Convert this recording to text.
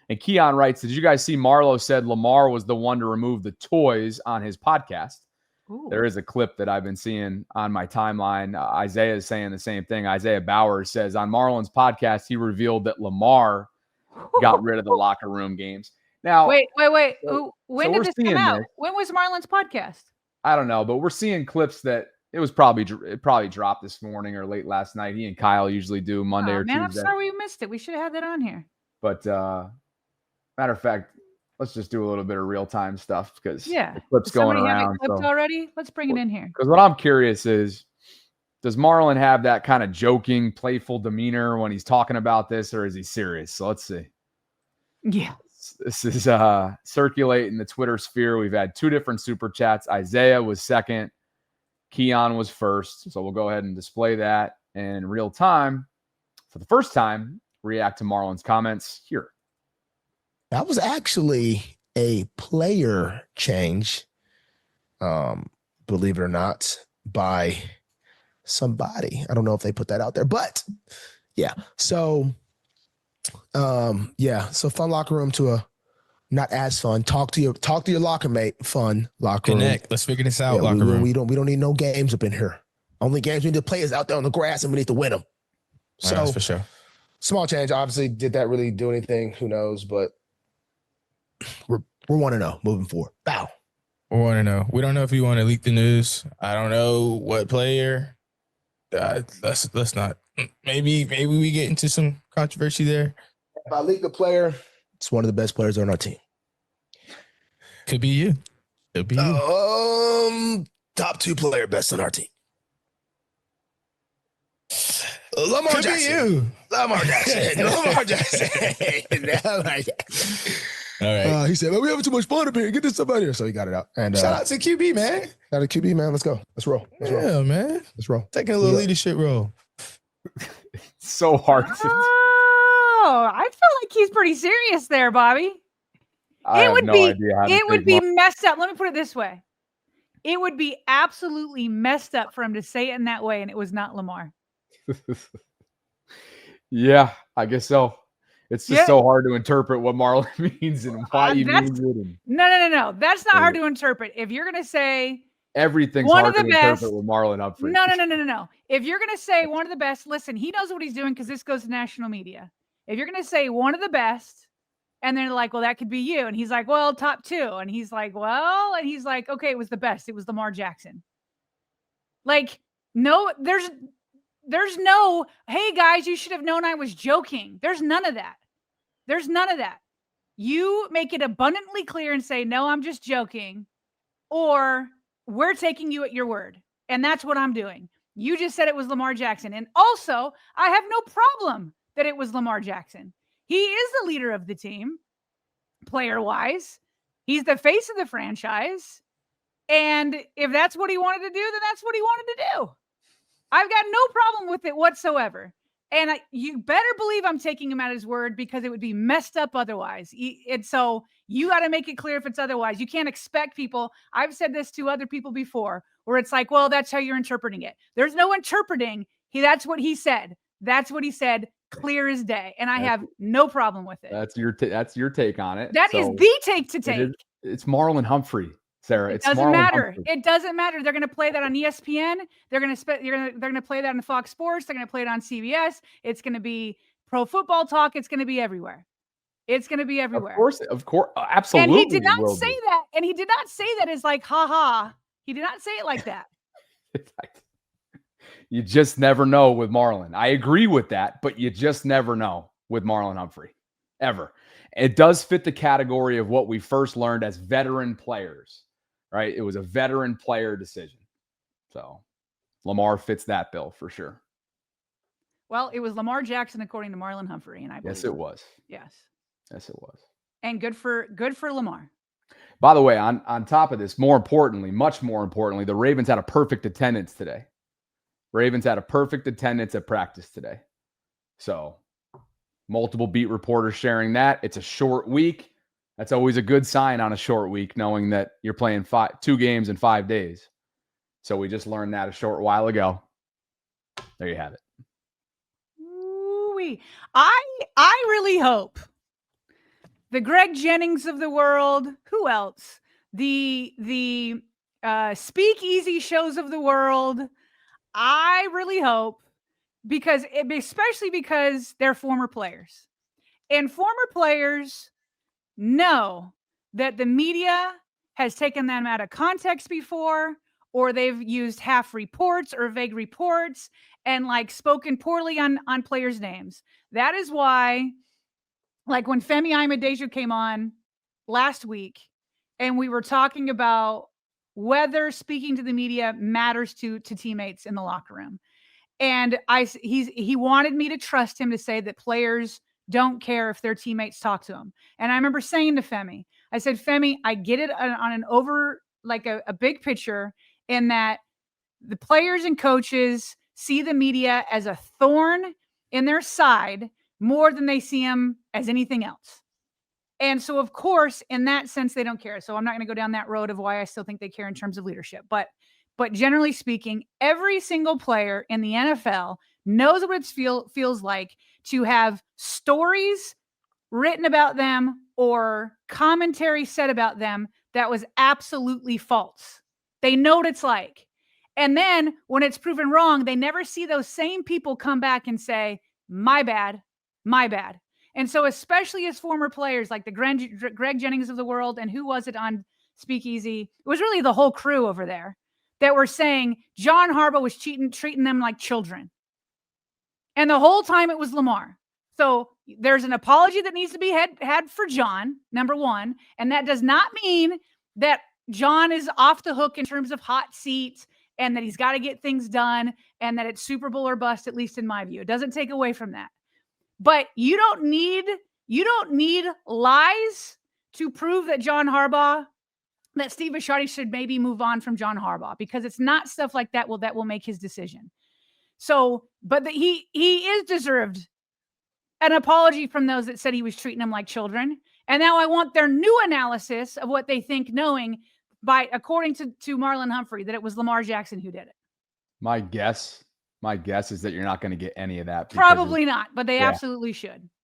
And Keon writes, did you guys see Marlo said Lamar was the one to remove the toys on his podcast? Ooh. There is a clip that I've been seeing on my timeline. Isaiah is saying the same thing. Isaiah Bowers says on Marlon's podcast, he revealed that Lamar got rid of the locker room games. Now, wait. When did this come out? When was Marlon's podcast? I don't know, but we're seeing clips that it probably dropped this morning or late last night. He and Kyle usually do Monday or Tuesday. I'm sorry we missed it. We should have had that on here. But matter of fact, let's just do a little bit of real-time stuff because the clip's going around. Have it clipped already? Let's bring it in here. Because what I'm curious is, does Marlon have that kind of joking, playful demeanor when he's talking about this, or is he serious? So let's see. Yeah. This is circulating the Twitter sphere. We've had 2 different super chats. Isaiah was second. Keon was first. So we'll go ahead and display that in real time. For the first time, react to Marlon's comments here. That was actually a player change, believe it or not, by somebody. I don't know if they put that out there, but yeah. So, so fun locker room to a not as fun. Talk to your locker mate. Fun locker room. Connect. Let's figure this out. Locker room. We don't need no games up in here. Only games we need to play is out there on the grass, and we need to win them. So that's for sure. Small change. Obviously, did that really do anything? Who knows? But we're 1-0 moving forward. Bow. We're 1-0. We don't know if you want to leak the news. I don't know what player. Let's not. Maybe we get into some controversy there. If I leak the player, it's one of the best players on our team. Could be you. Could be you. Top 2 player best on our team. Lamar Could Jackson. Be you. Lamar Jackson. Lamar Jackson. All right. He said, "We having too much fun up here. Get this stuff out of here." So he got it out. And shout out to QB, man. Shout out to QB, man. Let's go. Let's roll. Man. Let's roll. Taking a little leadership role. It's so hard to. Oh, I feel like he's pretty serious there, Bobby. It would be messed up. Let me put it this way. It would be absolutely messed up for him to say it in that way, and it was not Lamar. Yeah, I guess so. It's just so hard to interpret what Marlon means and why he means it. No. That's not hard to interpret. If you're going to say everything's hard to interpret with Marlon Humphrey. No. If you're going to say one of the best, listen, he knows what he's doing because this goes to national media. If you're going to say one of the best, and they're like, well, that could be you. And he's like, well, top 2. And he's like, well, and he's like, okay, it was the best. It was Lamar Jackson. Like, no, there's no, hey guys, you should have known I was joking. There's none of that. You make it abundantly clear and say, no, I'm just joking, or we're taking you at your word. And that's what I'm doing. You just said it was Lamar Jackson. And also, I have no problem that it was Lamar Jackson. He is the leader of the team, player-wise. He's the face of the franchise. And if that's what he wanted to do, then that's what he wanted to do. I've got no problem with it whatsoever. And you better believe I'm taking him at his word because it would be messed up otherwise. And so you got to make it clear if it's otherwise. You can't expect people. I've said this to other people before where it's like, well, that's how you're interpreting it. There's no interpreting. That's what he said. That's what he said. Clear as day. And I have no problem with it. That's your take on it. That is the take to take. It's Marlon Humphrey. Sarah, it doesn't matter. It doesn't matter. They're going to play that on ESPN. They're going to play that on Fox Sports. They're going to play it on CBS. It's going to be Pro Football Talk. It's going to be everywhere. Of course, absolutely. And he did not say that. And he did not say that as like, ha ha. He did not say it like that. You just never know with Marlon. I agree with that, but you just never know with Marlon Humphrey, ever. It does fit the category of what we first learned as veteran players. Right? It was a veteran player decision. So Lamar fits that bill for sure. Well, it was Lamar Jackson, according to Marlon Humphrey. And I believe yes, it was. Yes, it was. And good for Lamar. By the way, on top of this, much more importantly, the Ravens had a perfect attendance today. Ravens had a perfect attendance at practice today. So multiple beat reporters sharing that. It's a short week. That's always a good sign on a short week, knowing that you're playing 2 games in 5 days. So we just learned that a short while ago. There you have it. Ooh-wee. I really hope the Greg Jennings of the world. Who else? The speakeasy shows of the world. I really hope, especially because they're former players, and former players know that the media has taken them out of context before, or they've used half reports or vague reports and like spoken poorly on players' names. That is why, like when Femi Ayimadeju came on last week and we were talking about whether speaking to the media matters to teammates in the locker room. And he wanted me to trust him to say that players don't care if their teammates talk to them. And I remember saying to Femi, I said, Femi, I get it on an over, like a big picture, in that the players and coaches see the media as a thorn in their side more than they see them as anything else. And so, of course, in that sense, they don't care. So I'm not going to go down that road of why I still think they care in terms of leadership. But generally speaking, every single player in the NFL knows what it feels like to have stories written about them or commentary said about them that was absolutely false. They know what it's like. And then when it's proven wrong, they never see those same people come back and say, my bad, my bad. And so especially as former players like the Greg Jennings of the world, and who was it on Speakeasy? It was really the whole crew over there that were saying John Harbaugh was treating them like children. And the whole time it was Lamar. So there's an apology that needs to be had for John, number one. And that does not mean that John is off the hook in terms of hot seats and that he's got to get things done and that it's Super Bowl or bust, at least in my view. It doesn't take away from that. But you don't need lies to prove that that Steve Bisciotti should maybe move on from John Harbaugh, because it's not stuff like that will make his decision. So, but he is deserved an apology from those that said he was treating them like children. And now I want their new analysis of what they think, knowing according to Marlon Humphrey, that it was Lamar Jackson who did it. My guess is that you're not going to get any of that. Probably not, but they absolutely should.